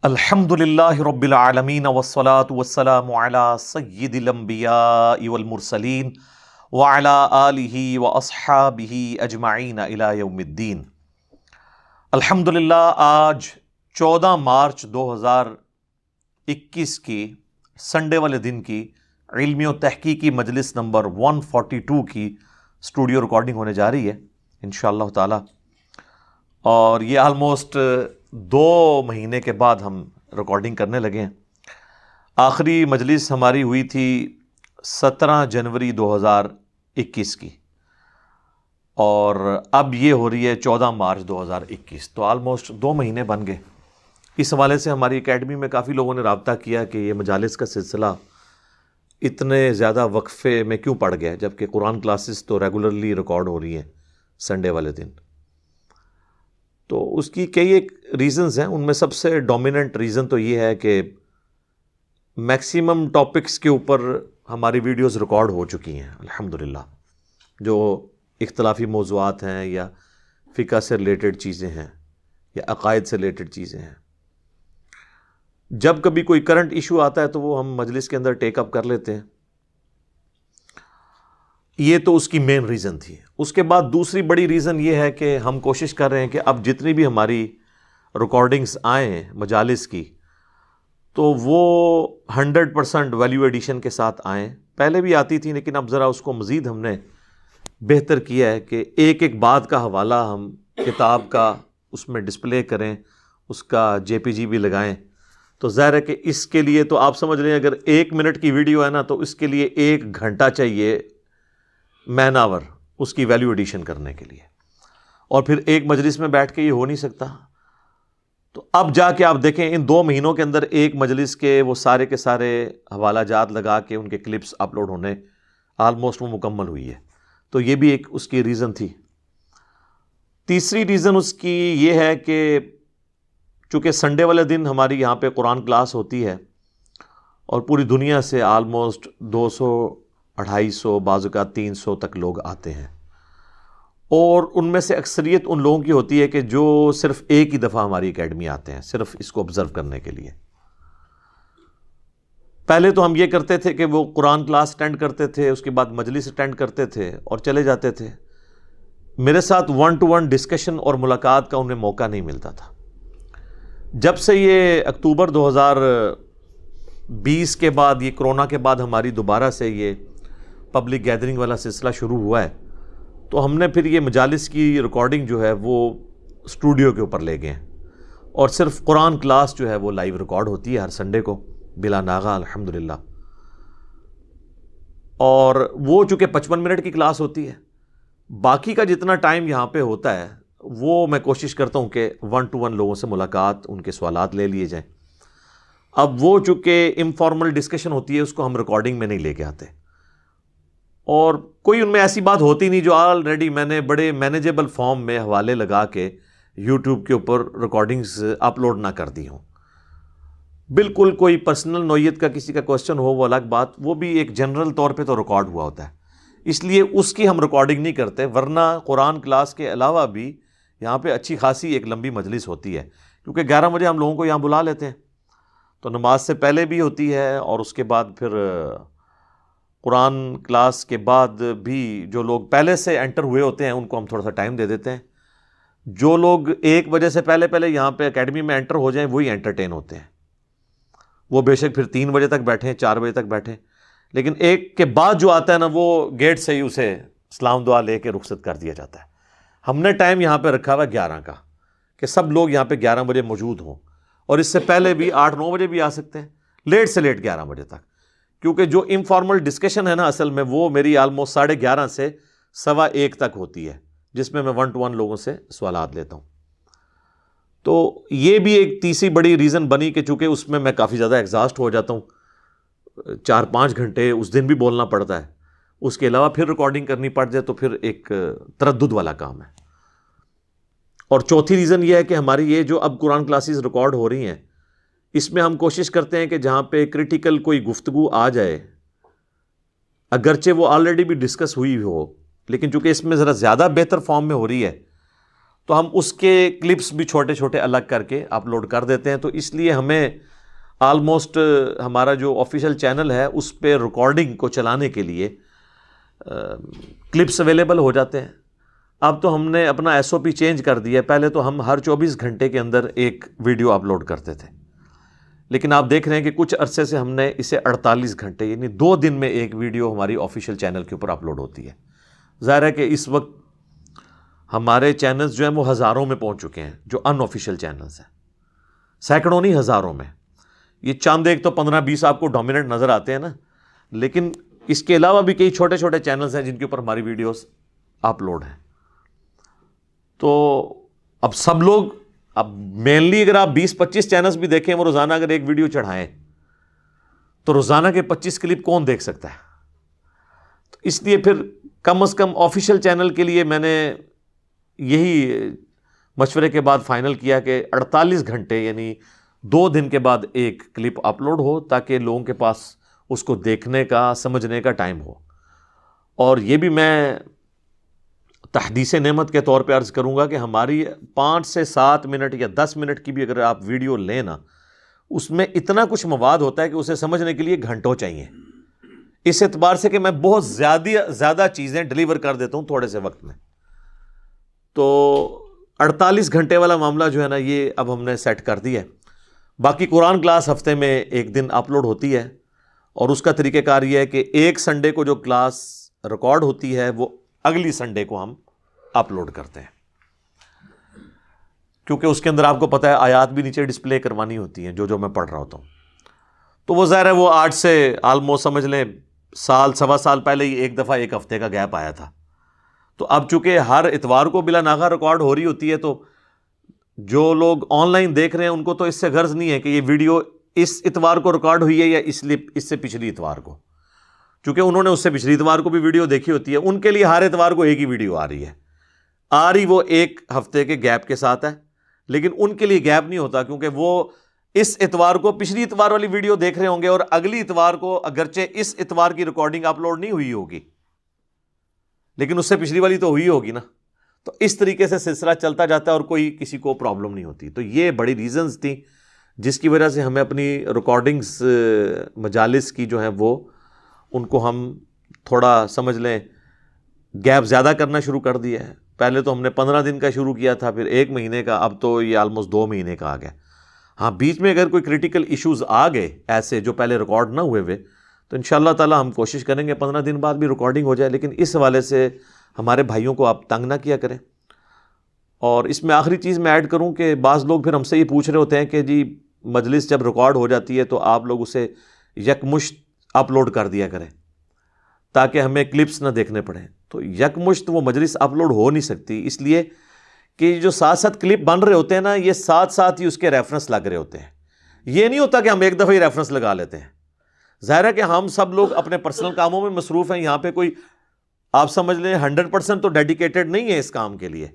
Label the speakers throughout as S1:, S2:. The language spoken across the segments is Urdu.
S1: الحمدللہ رب العالمین والصلاة والسلام علی سید الانبیاء والمرسلین وعلی آلہ واصحابہ اجمعین الی یوم الدین۔ الحمدللہ آج 14 مارچ 2021 کی سنڈے والے دن کی علمی و تحقیقی مجلس نمبر 142 کی اسٹوڈیو ریکارڈنگ ہونے جا رہی ہے انشاءاللہ تعالی، اور یہ آلموسٹ 2 مہینے کے بعد ہم ریکارڈنگ کرنے لگے ہیں۔ آخری مجلس ہماری ہوئی تھی 17 جنوری 2021 کی، اور اب یہ ہو رہی ہے 14 مارچ 2021، تو آلموسٹ 2 مہینے بن گئے۔ اس حوالے سے ہماری اکیڈمی میں کافی لوگوں نے رابطہ کیا کہ یہ مجالس کا سلسلہ اتنے زیادہ وقفے میں کیوں پڑ گیا، جبکہ قرآن کلاسز تو ریگولرلی ریکارڈ ہو رہی ہیں سنڈے والے دن۔ تو اس کی کئی ایک ریزنز ہیں، ان میں سب سے ڈومیننٹ ریزن تو یہ ہے کہ میکسیمم ٹاپکس کے اوپر ہماری ویڈیوز ریکارڈ ہو چکی ہیں الحمدللہ، جو اختلافی موضوعات ہیں یا فقہ سے ریلیٹڈ چیزیں ہیں یا عقائد سے ریلیٹڈ چیزیں ہیں۔ جب کبھی کوئی کرنٹ ایشو آتا ہے تو وہ ہم مجلس کے اندر ٹیک اپ کر لیتے ہیں، یہ تو اس کی مین ریزن تھی۔ اس کے بعد دوسری بڑی ریزن یہ ہے کہ ہم کوشش کر رہے ہیں کہ اب جتنی بھی ہماری ریکارڈنگز آئیں مجالس کی تو وہ 100% ویلیو ایڈیشن کے ساتھ آئیں۔ پہلے بھی آتی تھی لیکن اب ذرا اس کو مزید ہم نے بہتر کیا ہے کہ ایک ایک بات کا حوالہ ہم کتاب کا اس میں ڈسپلے کریں، اس کا JPG بھی لگائیں۔ تو ظاہر ہے کہ اس کے لیے تو آپ سمجھ رہے ہیں اگر 1 منٹ کی ویڈیو ہے نا تو اس کے لیے 1 گھنٹہ چاہیے، مین آور اس کی ویلیو ایڈیشن کرنے کے لیے، اور پھر ایک مجلس میں بیٹھ کے یہ ہو نہیں سکتا۔ تو اب جا کے آپ دیکھیں ان 2 مہینوں کے اندر ایک مجلس کے وہ سارے کے سارے حوالہ جات لگا کے ان کے کلپس اپلوڈ ہونے آلموسٹ وہ مکمل ہوئی ہے، تو یہ بھی ایک اس کی ریزن تھی۔ تیسری ریزن اس کی یہ ہے کہ چونکہ سنڈے والے دن ہماری یہاں پہ قرآن کلاس ہوتی ہے اور پوری دنیا سے آلموسٹ 200 250 بعض اوقات 300 تک لوگ آتے ہیں، اور ان میں سے اکثریت ان لوگوں کی ہوتی ہے کہ جو صرف ایک ہی دفعہ ہماری اکیڈمی آتے ہیں صرف اس کو آبزرو کرنے کے لیے۔ پہلے تو ہم یہ کرتے تھے کہ وہ قرآن کلاس اٹینڈ کرتے تھے، اس کے بعد مجلس اٹینڈ کرتے تھے اور چلے جاتے تھے، میرے ساتھ 1 to 1 ڈسکشن اور ملاقات کا انہیں موقع نہیں ملتا تھا۔ جب سے یہ اکتوبر 2020 کے بعد، یہ کرونا کے بعد ہماری دوبارہ سے یہ پبلک گیدرنگ والا سلسلہ شروع ہوا ہے، تو ہم نے پھر یہ مجالس کی ریکارڈنگ جو ہے وہ اسٹوڈیو کے اوپر لے گئے ہیں، اور صرف قرآن کلاس جو ہے وہ لائیو ریکارڈ ہوتی ہے ہر سنڈے کو بلا ناغہ الحمدللہ۔ اور وہ چونکہ 55 منٹ کی کلاس ہوتی ہے، باقی کا جتنا ٹائم یہاں پہ ہوتا ہے وہ میں کوشش کرتا ہوں کہ 1 to 1 لوگوں سے ملاقات، ان کے سوالات لے لیے جائیں۔ اب وہ چونکہ انفارمل ڈسکشن ہوتی ہے اس کو ہم ریکارڈنگ میں نہیں لے کے آتے، اور کوئی ان میں ایسی بات ہوتی نہیں جو آلریڈی میں نے بڑے مینیجیبل فارم میں حوالے لگا کے یوٹیوب کے اوپر ریکارڈنگز اپلوڈ نہ کر دی ہوں۔ بالکل کوئی پرسنل نوعیت کا کسی کا کوسچن ہو وہ الگ بات، وہ بھی ایک جنرل طور پہ تو ریکارڈ ہوا ہوتا ہے، اس لیے اس کی ہم ریکارڈنگ نہیں کرتے۔ ورنہ قرآن کلاس کے علاوہ بھی یہاں پہ اچھی خاصی ایک لمبی مجلس ہوتی ہے، کیونکہ 11 بجے ہم لوگوں کو یہاں بلا لیتے ہیں، تو نماز سے پہلے بھی ہوتی ہے اور اس کے بعد پھر قرآن کلاس کے بعد بھی جو لوگ پہلے سے انٹر ہوئے ہوتے ہیں ان کو ہم تھوڑا سا ٹائم دے دیتے ہیں۔ جو لوگ 1 بجے سے پہلے یہاں پہ اکیڈمی میں انٹر ہو جائیں وہی انٹرٹین ہوتے ہیں، وہ بے شک پھر 3 بجے تک بیٹھیں، 4 بجے تک بیٹھیں، لیکن 1 کے بعد جو آتا ہے نا وہ گیٹ سے ہی اسے سلام دعا لے کے رخصت کر دیا جاتا ہے۔ ہم نے ٹائم یہاں پہ رکھا ہوا 11 کا کہ سب لوگ یہاں پہ 11 بجے موجود ہوں، اور اس سے پہلے بھی 8-9 بجے بھی آ سکتے ہیں، لیٹ سے لیٹ 11 بجے تک، کیونکہ جو انفارمل ڈسکشن ہے نا اصل میں وہ میری آلموسٹ 11:30 سے 1:15 تک ہوتی ہے، جس میں 1 to 1 لوگوں سے سوالات لیتا ہوں۔ تو یہ بھی ایک تیسری بڑی ریزن بنی کہ چونکہ اس میں میں کافی زیادہ ایگزاسٹ ہو جاتا ہوں، 4-5 گھنٹے اس دن بھی بولنا پڑتا ہے، اس کے علاوہ پھر ریکارڈنگ کرنی پڑ جائے تو پھر ایک تردد والا کام ہے۔ اور چوتھی ریزن یہ ہے کہ ہماری یہ جو اب قرآن کلاسز ریکارڈ ہو رہی ہیں اس میں ہم کوشش کرتے ہیں کہ جہاں پہ کریٹیکل کوئی گفتگو آ جائے، اگرچہ وہ آلریڈی بھی ڈسکس ہوئی ہو، لیکن چونکہ اس میں ذرا زیادہ بہتر فارم میں ہو رہی ہے تو ہم اس کے کلپس بھی چھوٹے چھوٹے الگ کر کے اپلوڈ کر دیتے ہیں. تو اس لیے ہمیں آلموسٹ ہمارا جو آفیشیل چینل ہے اس پہ ریکارڈنگ کو چلانے کے لیے کلپس اویلیبل ہو جاتے ہیں. اب تو ہم نے اپنا ایس او پی چینج کر دیا ہے. پہلے تو ہم ہر 24 گھنٹے کے اندر ایک ویڈیو اپلوڈ کرتے تھے, لیکن آپ دیکھ رہے ہیں کہ کچھ عرصے سے ہم نے اسے 48 گھنٹے یعنی 2 دن میں ایک ویڈیو ہماری آفیشیل چینل کے اوپر اپلوڈ ہوتی ہے. ظاہر ہے کہ اس وقت ہمارے چینلز جو ہیں وہ ہزاروں میں پہنچ چکے ہیں, جو ان آفیشیل چینلز ہیں, سینکڑوں نہیں ہزاروں میں. یہ چاند ایک تو 15-20 آپ کو ڈومیننٹ نظر آتے ہیں نا, لیکن اس کے علاوہ بھی کئی چھوٹے چھوٹے چینلز ہیں جن کے اوپر ہماری ویڈیوز اپلوڈ ہیں. تو اب سب لوگ, اب مینلی اگر آپ 20-25 چینلز بھی دیکھیں, وہ روزانہ اگر ایک ویڈیو چڑھائیں تو روزانہ کے 25 کلپ کون دیکھ سکتا ہے؟ تو اس لیے پھر کم از کم آفیشیل چینل کے لیے میں نے یہی مشورے کے بعد فائنل کیا کہ 48 گھنٹے یعنی 2 دن کے بعد ایک کلپ اپلوڈ ہو, تاکہ لوگوں کے پاس اس کو دیکھنے کا, سمجھنے کا ٹائم ہو. اور یہ بھی میں تحدیث نعمت کے طور پہ عرض کروں گا کہ ہماری 5 سے 7 منٹ یا 10 منٹ کی بھی اگر آپ ویڈیو لیں نا, اس میں اتنا کچھ مواد ہوتا ہے کہ اسے سمجھنے کے لیے گھنٹوں چاہیے. اس اعتبار سے کہ میں بہت زیادہ چیزیں ڈلیور کر دیتا ہوں تھوڑے سے وقت میں. تو 48 گھنٹے والا معاملہ جو ہے نا, یہ اب ہم نے سیٹ کر دیا ہے. باقی قرآن کلاس ہفتے میں ایک دن اپلوڈ ہوتی ہے, اور اس کا طریقہ کار یہ ہے کہ ایک سنڈے کو جو کلاس ریکارڈ ہوتی ہے وہ اگلی سنڈے کو ہم اپلوڈ کرتے ہیں, کیونکہ اس کے اندر آپ کو پتہ ہے آیات بھی نیچے ڈسپلے کروانی ہوتی ہیں جو میں پڑھ رہا ہوتا ہوں. تو وہ ظاہر ہے وہ آج سے آلموسٹ سمجھ لیں سال سوا سال پہلے ہی ایک دفعہ ایک ہفتے کا گیپ آیا تھا. تو اب چونکہ ہر اتوار کو بلا ناغہ ریکارڈ ہو رہی ہوتی ہے, تو جو لوگ آن لائن دیکھ رہے ہیں ان کو تو اس سے غرض نہیں ہے کہ یہ ویڈیو اس اتوار کو ریکارڈ ہوئی ہے یا اس سے پچھلی اتوار کو, چونکہ انہوں نے اس سے پچھلی اتوار کو بھی ویڈیو دیکھی ہوتی ہے. ان کے لیے ہر اتوار کو ایک ہی ویڈیو آ رہی ہے, وہ ایک ہفتے کے گیپ کے ساتھ ہے, لیکن ان کے لیے گیپ نہیں ہوتا, کیونکہ وہ اس اتوار کو پچھلی اتوار والی ویڈیو دیکھ رہے ہوں گے, اور اگلی اتوار کو اگرچہ اس اتوار کی ریکارڈنگ اپلوڈ نہیں ہوئی ہوگی, لیکن اس سے پچھلی والی تو ہوئی ہوگی نا. تو اس طریقے سے سلسلہ چلتا جاتا ہے اور کوئی کسی کو پرابلم نہیں ہوتی. تو یہ بڑی ریزنز تھیں جس کی وجہ سے ہمیں اپنی ریکارڈنگز مجالس کی جو ہیں وہ ان کو ہم تھوڑا سمجھ لیں گیپ زیادہ کرنا شروع کر دیا ہے. پہلے تو ہم نے 15 دن کا شروع کیا تھا, پھر 1 مہینے کا, اب تو یہ آلموسٹ 2 مہینے کا آ گیا. ہاں بیچ میں اگر کوئی کریٹیکل ایشوز آ گئے ایسے جو پہلے ریکارڈ نہ ہوئے تو انشاءاللہ تعالی ہم کوشش کریں گے 15 دن بعد بھی ریکارڈنگ ہو جائے. لیکن اس حوالے سے ہمارے بھائیوں کو آپ تنگ نہ کیا کریں. اور اس میں آخری چیز میں ایڈ کروں کہ بعض لوگ پھر ہم سے یہ پوچھ رہے ہوتے ہیں کہ جی مجلس جب ریکارڈ ہو جاتی ہے تو آپ لوگ اسے یکمشت اپلوڈ کر دیا کریں تاکہ ہمیں کلپس نہ دیکھنے پڑیں. تو یکمشت وہ مجلس اپلوڈ ہو نہیں سکتی, اس لیے کہ جو ساتھ کلپ بن رہے ہوتے ہیں نا, یہ ساتھ ہی اس کے ریفرنس لگ رہے ہوتے ہیں. یہ نہیں ہوتا کہ ہم ایک دفعہ ہی ریفرنس لگا لیتے ہیں. ظاہر ہے کہ ہم سب لوگ اپنے پرسنل کاموں میں مصروف ہیں, یہاں پہ کوئی آپ سمجھ لیں 100% تو ڈیڈیکیٹڈ نہیں ہے اس کام کے لیے.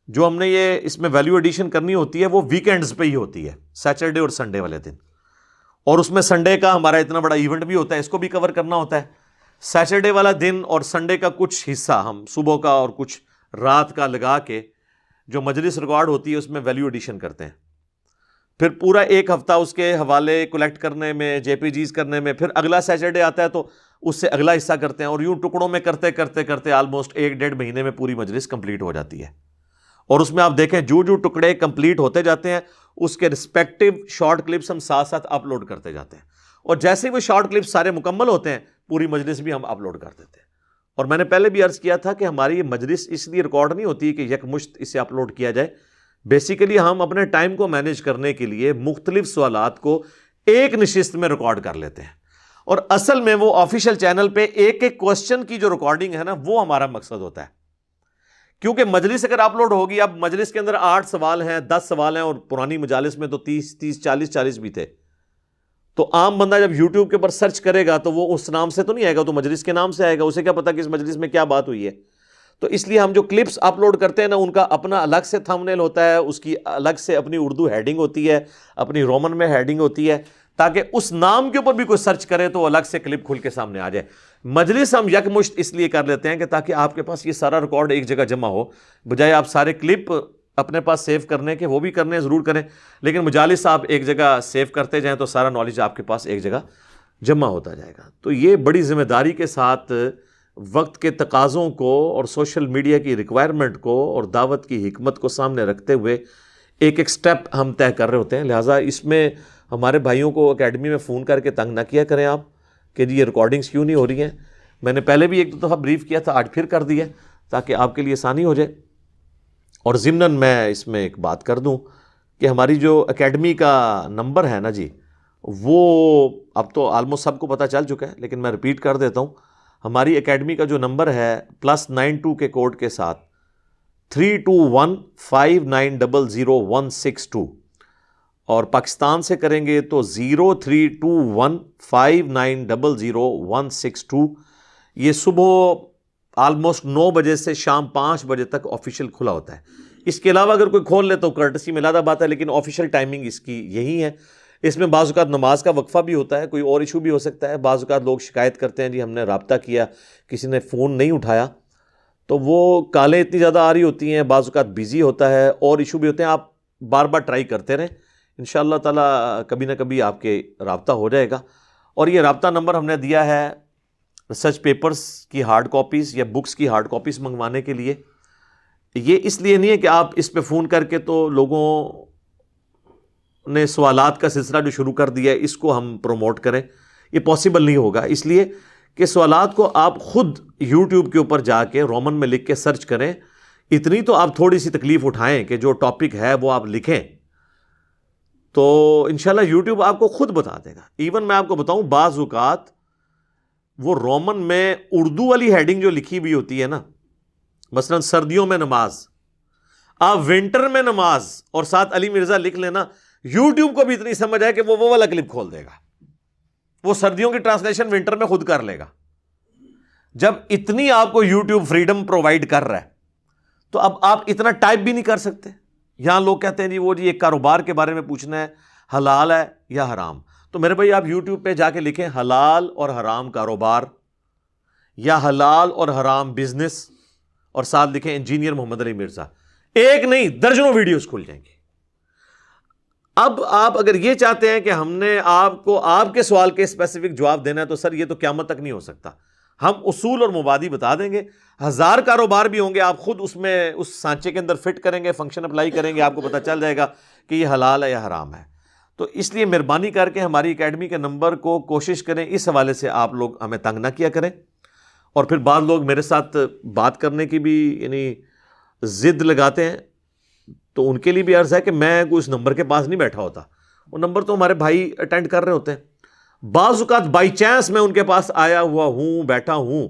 S1: جو ہم نے یہ اس میں ویلیو ایڈیشن کرنی ہوتی ہے وہ ویکینڈز پہ ہی ہوتی ہے, سیٹرڈے اور سنڈے والے دن. اور اس میں سنڈے کا ہمارا اتنا بڑا ایونٹ بھی ہوتا ہے, اس کو بھی کور کرنا ہوتا ہے. سیٹرڈے والا دن اور سنڈے کا کچھ حصہ ہم صبح کا اور کچھ رات کا لگا کے جو مجلس ریکارڈ ہوتی ہے اس میں ویلیو ایڈیشن کرتے ہیں. پھر پورا ایک ہفتہ اس کے حوالے کلیکٹ کرنے میں, جے پی جیز کرنے میں, پھر اگلا سیٹرڈے آتا ہے تو اس سے اگلا حصہ کرتے ہیں, اور یوں ٹکڑوں میں کرتے کرتے کرتے آلموسٹ 1-1.5 مہینے میں پوری مجلس کمپلیٹ ہو جاتی ہے. اور اس میں آپ دیکھیں جو ٹکڑے کمپلیٹ ہوتے جاتے ہیں اس کے رسپیکٹو شارٹ کلپس ہم ساتھ اپلوڈ کرتے جاتے ہیں, اور جیسے وہ شارٹ کلپس سارے مکمل ہوتے ہیں پوری مجلس بھی ہم اپلوڈ کر دیتے ہیں. اور میں نے پہلے بھی عرض کیا تھا کہ ہماری یہ مجلس اس لیے ریکارڈ نہیں ہوتی کہ یکمشت اسے اپلوڈ کیا جائے. بیسیکلی ہم اپنے ٹائم کو مینیج کرنے کے لیے مختلف سوالات کو ایک نشست میں ریکارڈ کر لیتے ہیں, اور اصل میں وہ آفیشیل چینل پہ ایک کوسچن کی جو ریکارڈنگ ہے نا وہ ہمارا مقصد ہوتا ہے. کیونکہ مجلس اگر اپلوڈ ہوگی, اب مجلس کے اندر 8 سوال ہیں, 10 سوال ہیں, اور پرانی مجالس میں تو 30 40 بھی تھے. تو عام بندہ جب یوٹیوب کے اوپر سرچ کرے گا تو وہ اس نام سے تو نہیں آئے گا, تو مجلس کے نام سے آئے گا. اسے کیا پتا کہ اس مجلس میں کیا بات ہوئی ہے. تو اس لیے ہم جو کلپس اپلوڈ کرتے ہیں نا ان کا اپنا الگ سے تھمبنیل ہوتا ہے, اس کی الگ سے اپنی اردو ہیڈنگ ہوتی ہے, اپنی رومن میں ہیڈنگ ہوتی ہے, تاکہ اس نام کے اوپر بھی کوئی سرچ کرے تو الگ سے کلپ کھل کے سامنے آ جائے. مجلس ہم یکمشت اس لیے کر لیتے ہیں کہ تاکہ آپ کے پاس یہ سارا ریکارڈ ایک جگہ جمع ہو, بجائے آپ سارے کلپ اپنے پاس سیو کرنے کے, وہ بھی کرنے ضرور کریں, لیکن مجالس آپ ایک جگہ سیو کرتے جائیں تو سارا نالج آپ کے پاس ایک جگہ جمع ہوتا جائے گا. تو یہ بڑی ذمہ داری کے ساتھ وقت کے تقاضوں کو اور سوشل میڈیا کی ریکوائرمنٹ کو اور دعوت کی حکمت کو سامنے رکھتے ہوئے ایک ایک سٹیپ ہم طے کر رہے ہوتے ہیں. لہٰذا اس میں ہمارے بھائیوں کو اکیڈمی میں فون کر کے تنگ نہ کیا کریں آپ کہ جی یہ ریکارڈنگز کیوں نہیں ہو رہی ہیں. میں نے پہلے بھی ایک دو دفعہ بریف کیا تھا, آج پھر کر دیا تاکہ آپ کے لیے آسانی ہو جائے. اور ضمناً میں اس میں ایک بات کر دوں کہ ہماری جو اکیڈمی کا نمبر ہے نا جی, وہ اب تو آلموسٹ سب کو پتہ چل چکا ہے, لیکن میں ریپیٹ کر دیتا ہوں. ہماری اکیڈمی کا جو نمبر ہے +92 کے کوڈ کے ساتھ 32159000162, اور پاکستان سے کریں گے تو 032159000162. یہ صبح آلموسٹ 9 بجے سے شام 5 بجے تک آفیشیل کھلا ہوتا ہے. اس کے علاوہ اگر کوئی کھول لے تو کرٹسی میں علیحدہ بات ہے, لیکن آفیشیل ٹائمنگ اس کی یہی ہے. اس میں بعض اوقات نماز کا وقفہ بھی ہوتا ہے, کوئی اور ایشو بھی ہو سکتا ہے. بعض اوقات لوگ شکایت کرتے ہیں جی ہم نے رابطہ کیا, کسی نے فون نہیں اٹھایا, تو وہ کالیں اتنی زیادہ آ رہی ہوتی ہیں, بعض اوقات بیزی ہوتا ہے, اور ایشو بھی ہوتے ہیں. آپ بار بار ٹرائی کرتے رہیں, انشاءاللہ تعالیٰ کبھی نہ کبھی آپ کے رابطہ ہو جائے گا. اور یہ رابطہ نمبر ہم نے دیا ہے ریسرچ پیپرز کی ہارڈ کاپیز یا بکس کی ہارڈ کاپیز منگوانے کے لیے. یہ اس لیے نہیں ہے کہ آپ اس پہ فون کر کے تو لوگوں نے سوالات کا سلسلہ جو شروع کر دیا ہے اس کو ہم پروموٹ کریں, یہ پاسبل نہیں ہوگا. اس لیے کہ سوالات کو آپ خود یوٹیوب کے اوپر جا کے رومن میں لکھ کے سرچ کریں. اتنی تو آپ تھوڑی سی تکلیف اٹھائیں کہ جو ٹاپک ہے وہ آپ لکھیں, تو انشاءاللہ یوٹیوب آپ کو خود بتا دے گا. ایون میں آپ کو بتاؤں, بعض اوقات وہ رومن میں اردو والی ہیڈنگ جو لکھی ہوئی ہوتی ہے نا, مثلا سردیوں میں نماز, آپ ونٹر میں نماز اور ساتھ علی مرزا لکھ لینا, یوٹیوب کو بھی اتنی سمجھ آئے کہ وہ والا کلپ کھول دے گا. وہ سردیوں کی ٹرانسلیشن ونٹر میں خود کر لے گا. جب اتنی آپ کو یوٹیوب فریڈم پرووائڈ کر رہا ہے تو اب آپ اتنا ٹائپ بھی نہیں کر سکتے. یہاں لوگ کہتے ہیں جی وہ جی ایک کاروبار کے بارے میں پوچھنا ہے, حلال ہے یا حرام, تو میرے بھائی آپ یوٹیوب پہ جا کے لکھیں حلال اور حرام کاروبار یا حلال اور حرام بزنس, اور ساتھ لکھیں انجینئر محمد علی مرزا. ایک نہیں درجنوں ویڈیوز کھل جائیں گے. اب آپ اگر یہ چاہتے ہیں کہ ہم نے آپ کو آپ کے سوال کے اسپیسیفک جواب دینا ہے تو سر یہ تو قیامت تک نہیں ہو سکتا. ہم اصول اور مبادی بتا دیں گے, 1000 کاروبار بھی ہوں گے, آپ خود اس میں اس سانچے کے اندر فٹ کریں گے, فنکشن اپلائی کریں گے, آپ کو پتہ چل جائے گا کہ یہ حلال ہے یا حرام ہے. تو اس لیے مہربانی کر کے ہماری اکیڈمی کے نمبر کو کوشش کریں اس حوالے سے آپ لوگ ہمیں تنگ نہ کیا کریں. اور پھر بعض لوگ میرے ساتھ بات کرنے کی بھی یعنی ضد لگاتے ہیں, تو ان کے لیے بھی عرض ہے کہ میں کوئی اس نمبر کے پاس نہیں بیٹھا ہوتا, وہ نمبر تو ہمارے بھائی اٹینڈ کر رہے ہوتے ہیں. بعض اوقات بائی چانس میں ان کے پاس آیا ہوا ہوں, بیٹھا ہوں,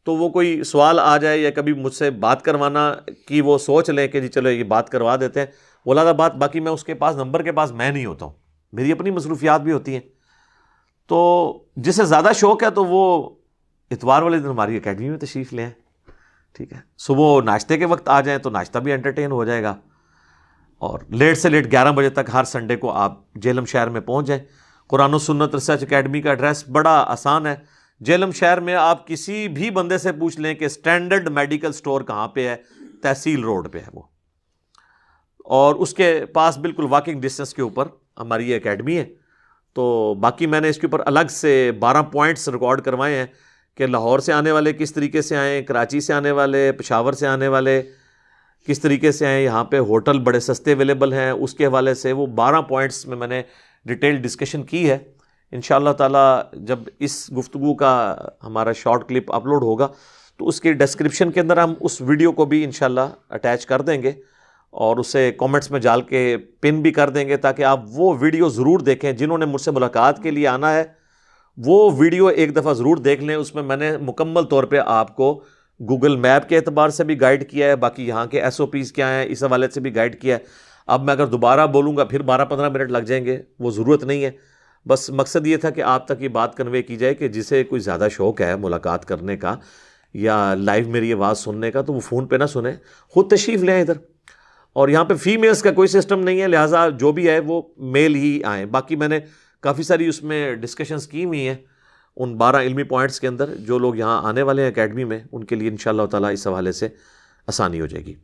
S1: تو وہ کوئی سوال آ جائے یا کبھی مجھ سے بات کروانا کی وہ سوچ لیں کہ جی چلو یہ بات کروا دیتے ہیں, بولا بات. باقی میں اس کے پاس نمبر کے پاس میں نہیں ہوتا ہوں, میری اپنی مصروفیات بھی ہوتی ہیں. تو جسے زیادہ شوق ہے تو وہ اتوار والے دن ہماری اکیڈمی میں تشریف لیں, ٹھیک ہے. صبح ناشتے کے وقت آ جائیں تو ناشتہ بھی انٹرٹین ہو جائے گا, اور لیٹ سے لیٹ 11 بجے تک ہر سنڈے کو آپ جہلم شہر میں پہنچ جائیں. قرآن و سنت ریسرچ اکیڈمی کا ایڈریس بڑا آسان ہے. جہلم شہر میں آپ کسی بھی بندے سے پوچھ لیں کہ اسٹینڈرڈ میڈیکل سٹور کہاں پہ ہے, تحصیل روڈ پہ ہے وہ, اور اس کے پاس بالکل واکنگ ڈسٹینس کے اوپر ہماری یہ اکیڈمی ہے. تو باقی میں نے اس کے اوپر الگ سے 12 پوائنٹس ریکارڈ کروائے ہیں کہ لاہور سے آنے والے کس طریقے سے آئیں, کراچی سے آنے والے, پشاور سے آنے والے کس طریقے سے آئیں, یہاں پہ ہوٹل بڑے سستے اویلیبل ہیں, اس کے حوالے سے وہ 12 پوائنٹس میں نے ڈیٹیل ڈسکشن کی ہے. انشاءاللہ تعالیٰ جب اس گفتگو کا ہمارا شارٹ کلپ اپلوڈ ہوگا تو اس کے ڈسکرپشن کے اندر ہم اس ویڈیو کو بھی انشاءاللہ اٹیچ کر دیں گے, اور اسے کومنٹس میں ڈال کے پن بھی کر دیں گے, تاکہ آپ وہ ویڈیو ضرور دیکھیں. جنہوں نے مجھ سے ملاقات کے لیے آنا ہے وہ ویڈیو ایک دفعہ ضرور دیکھ لیں. اس میں نے مکمل طور پہ آپ کو گوگل میپ کے اعتبار سے بھی گائیڈ کیا ہے, باقی یہاں کے SOPs کیا ہیں اس حوالے سے بھی گائیڈ کیا ہے. اب میں اگر دوبارہ بولوں گا پھر 12-15 منٹ لگ جائیں گے, وہ ضرورت نہیں ہے. بس مقصد یہ تھا کہ آپ تک یہ بات کنوے کی جائے کہ جسے کوئی زیادہ شوق ہے ملاقات کرنے کا یا لائیو میری آواز سننے کا, تو وہ فون پہ نہ سنیں, خود تشریف لیں ادھر. اور یہاں پہ فیمیلز کا کوئی سسٹم نہیں ہے, لہٰذا جو بھی ہے وہ میل ہی آئیں. باقی میں نے کافی ساری اس میں ڈسکشنز کی ہوئی ہیں ان 12 علمی پوائنٹس کے اندر. جو لوگ یہاں آنے والے ہیں اکیڈمی میں ان کے لیے انشاءاللہ تعالیٰ اس حوالے سے آسانی ہو جائے گی.